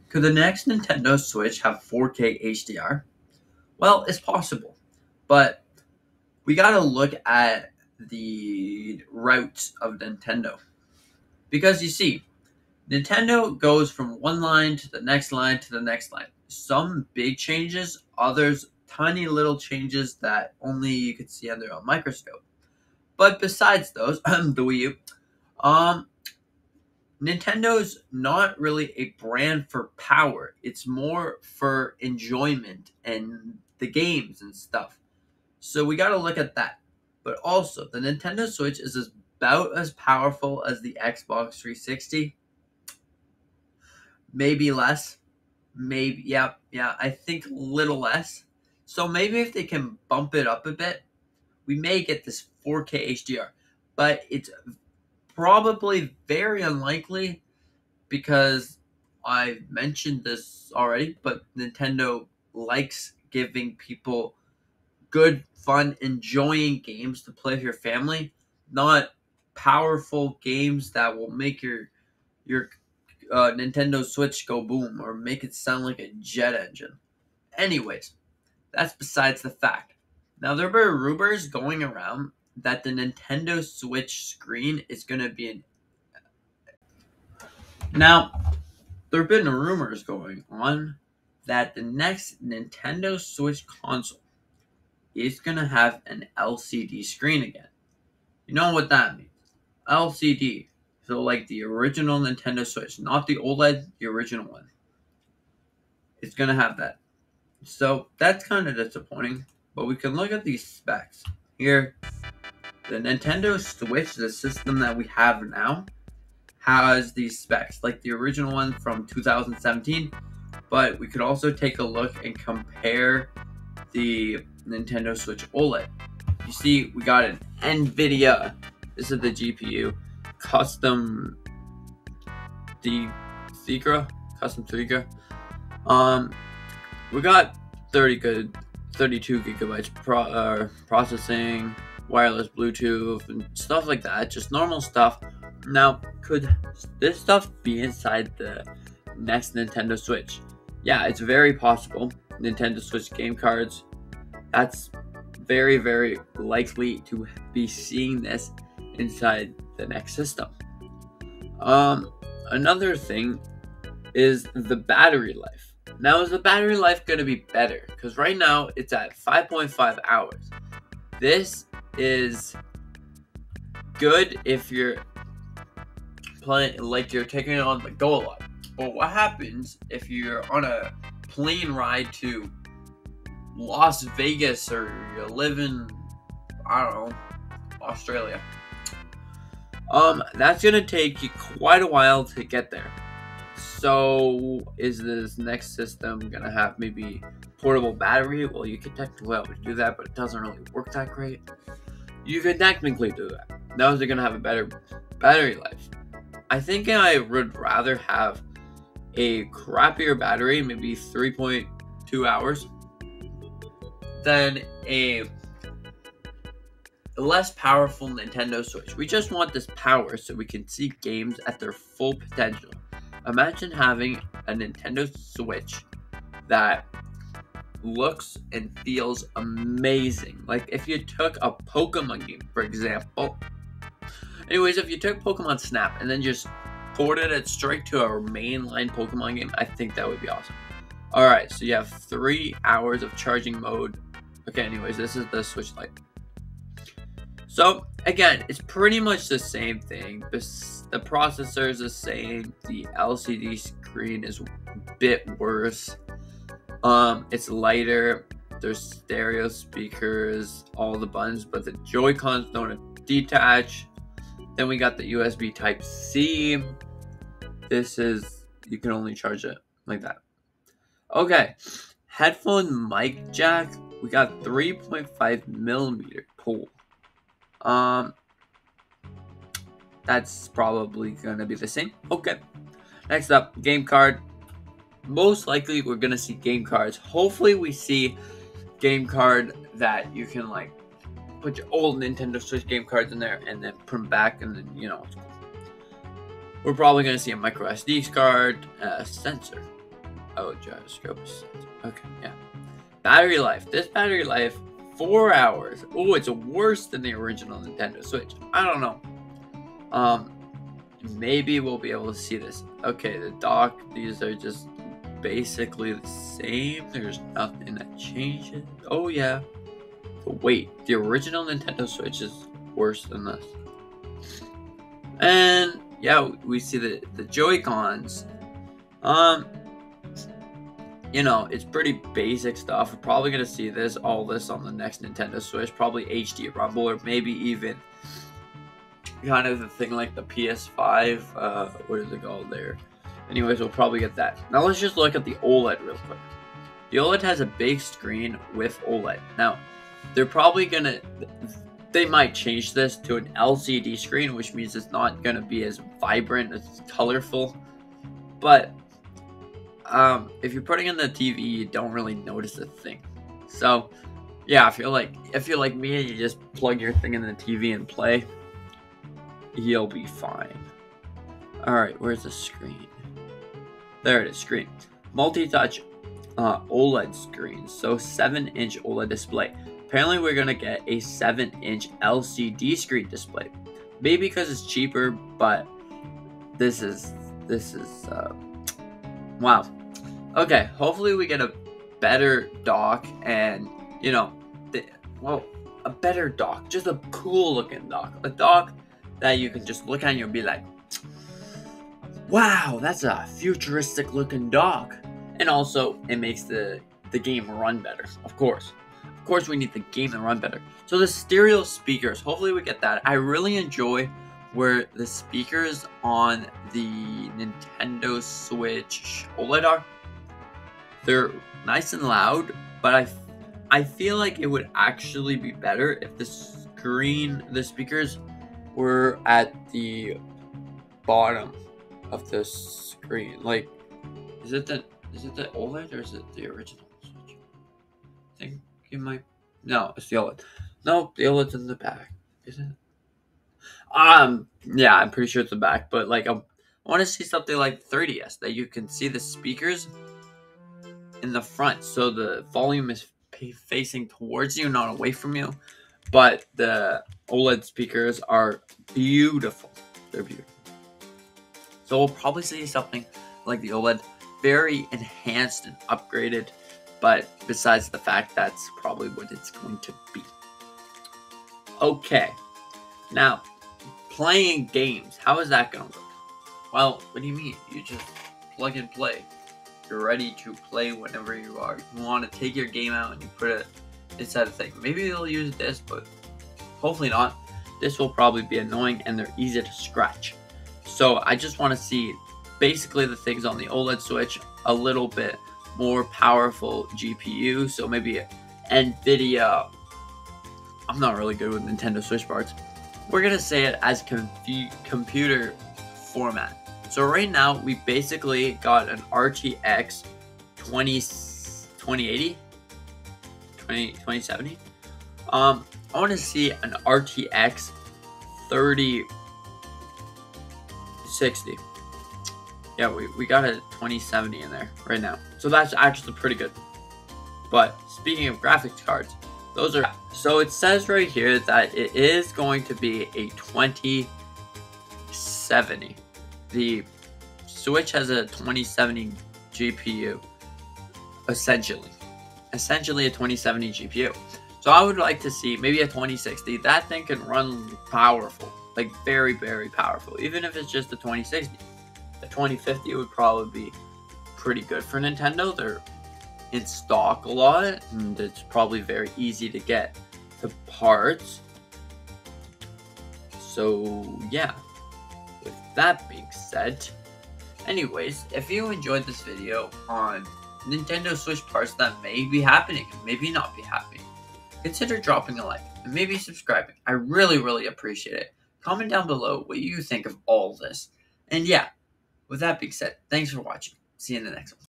Could the next Nintendo Switch have 4K HDR? Well, it's possible, but we gotta look at the routes of Nintendo. Because you see, Nintendo goes from one line to the next line to the next line. Some big changes, others tiny little changes that only you could see under a microscope. But besides those, the Wii U, um, Nintendo's not really a brand for power. It's more for enjoyment and the games and stuff. So we got to look at that. But also, the Nintendo Switch is about as powerful as the Xbox 360. Maybe less. Maybe, yeah, I think a little less. So maybe if they can bump it up a bit, we may get this 4K HDR. But it's probably very unlikely because I mentioned this already, but Nintendo likes giving people good, fun, enjoying games to play with your family, not powerful games that will make your Nintendo Switch go boom or make it sound like a jet engine. Anyways, that's besides the fact. Now there were rumors going around that the Nintendo Switch screen is going to be Now, there have been rumors going on that the next Nintendo Switch console is going to have an LCD screen again. You know what that means? LCD. So like the original Nintendo Switch, not the OLED, the original one. It's going to have that. So that's kind of disappointing, but we can look at these specs. Here, the Nintendo Switch, the system that we have now, has these specs, like the original one from 2017, but we could also take a look and compare the Nintendo Switch OLED. You see, we got an NVIDIA, this is the GPU, custom Tegra. We got 32 gigabytes processing, wireless Bluetooth, and stuff like that, just normal stuff. Now, could this stuff be inside the next Nintendo Switch? Yeah, it's very possible. Nintendo Switch game cards, that's very, very likely to be seeing this inside the next system. Another thing is the battery life. Now, is the battery life going to be better? Because right now, it's at 5.5 hours. This is good if you're playing, like you're taking it on the go a lot. But what happens if you're on a plane ride to Las Vegas or you live in, I don't know, Australia? That's gonna take you quite a while to get there. So is this next system gonna have maybe portable battery? Well, you could technically do that, but it doesn't really work that great. You could technically do that. Now is it gonna have a better battery life? I think I would rather have a crappier battery, maybe 3.2 hours, than a less powerful Nintendo Switch. We just want this power so we can see games at their full potential. Imagine having a Nintendo Switch that looks and feels amazing. Like if you took a Pokemon game, for example. Anyways, if you took Pokemon Snap and then just ported it straight to a mainline Pokemon game, I think that would be awesome. Alright, so you have 3 hours of charging mode. Okay, anyways, this is the Switch Lite. So, again, it's pretty much the same thing. The processor is the same. The LCD screen is a bit worse. It's lighter. There's stereo speakers, all the buttons, but the Joy-Cons don't detach. Then we got the USB Type-C. This is, you can only charge it like that. Okay, headphone mic jack. We got 3.5 millimeter pole. That's probably gonna be the same. Okay, next up, game card. Most likely we're gonna see game cards. Hopefully we see game card that you can like put your old Nintendo Switch game cards in there and then put them back, and then, you know, it's cool. We're probably gonna see a micro SD card, a sensor. Oh, gyroscope. Okay, yeah. Battery life. This battery life, 4 hours. Oh, it's worse than the original Nintendo Switch. I don't know. Maybe we'll be able to see this. Okay, the dock. These are just basically the same. There's nothing that changes. Oh yeah. But wait, the original Nintendo Switch is worse than this. And yeah, we see the Joy-Cons. You know, it's pretty basic stuff. We're probably gonna see all this on the next Nintendo Switch. Probably HD Rumble, or maybe even kind of the thing like the PS5. What is it called there? Anyways, we'll probably get that. Now let's just look at the OLED real quick. The OLED has a big screen with OLED. Now, they're probably gonna... They might change this to an LCD screen, which means it's not gonna be as vibrant, as colorful. But if you're putting in the TV, you don't really notice a thing. So, yeah, if you're like me and you just plug your thing in the TV and play, you'll be fine. Alright, where's the screen? There it is, screen. Multi-touch OLED screen. So 7-inch OLED display. Apparently we're gonna get a 7-inch LCD screen display. Maybe because it's cheaper, but this is wow. Okay, hopefully we get a better dock and, you know, a better dock. Just a cool looking dock. A dock that you can just look at and you'll be like, wow, that's a futuristic looking dock. And also, it makes the game run better, of course. Of course, we need the game to run better. So the stereo speakers, hopefully we get that. I really enjoy where the speakers on the Nintendo Switch OLED are. They're nice and loud, but I feel like it would actually be better if the speakers were at the bottom of the screen. Like, is it the OLED or is it the original Switch? I think it might. No, it's the OLED. No, the OLED's in the back. Is it? Yeah, I'm pretty sure it's the back. But like, I want to see something like 3DS that you can see the speakers in the front, so the volume is facing towards you, not away from you. But the OLED speakers are beautiful. They're beautiful. So we'll probably see something like the OLED, very enhanced and upgraded. But besides the fact, that's probably what it's going to be. Okay. Now, playing games. How is that going to work? Well, what do you mean? You just plug and play. You're ready to play whenever you are. You want to take your game out and you put it inside the thing. Maybe they'll use this, but hopefully not. This will probably be annoying and they're easy to scratch. So I just want to see basically the things on the OLED Switch, a little bit more powerful GPU. So maybe NVIDIA. I'm not really good with Nintendo Switch parts. We're going to say it as computer format. So right now, we basically got an RTX 2070. I want to see an RTX 3060. Yeah, we got a 2070 in there right now. So that's actually pretty good. But speaking of graphics cards, those are... So it says right here that it is going to be a 2070. The Switch has a 2070 GPU, essentially a 2070 GPU. So I would like to see maybe a 2060. That thing can run powerful, like very, very powerful. Even if it's just a 2060, the 2050 would probably be pretty good for Nintendo. They're in stock a lot, and it's probably very easy to get the parts. So yeah. With that being said, anyways, if you enjoyed this video on Nintendo Switch parts that may be happening, maybe not be happening, consider dropping a like and maybe subscribing. I really, really appreciate it. Comment down below what you think of all this. And yeah, with that being said, thanks for watching. See you in the next one.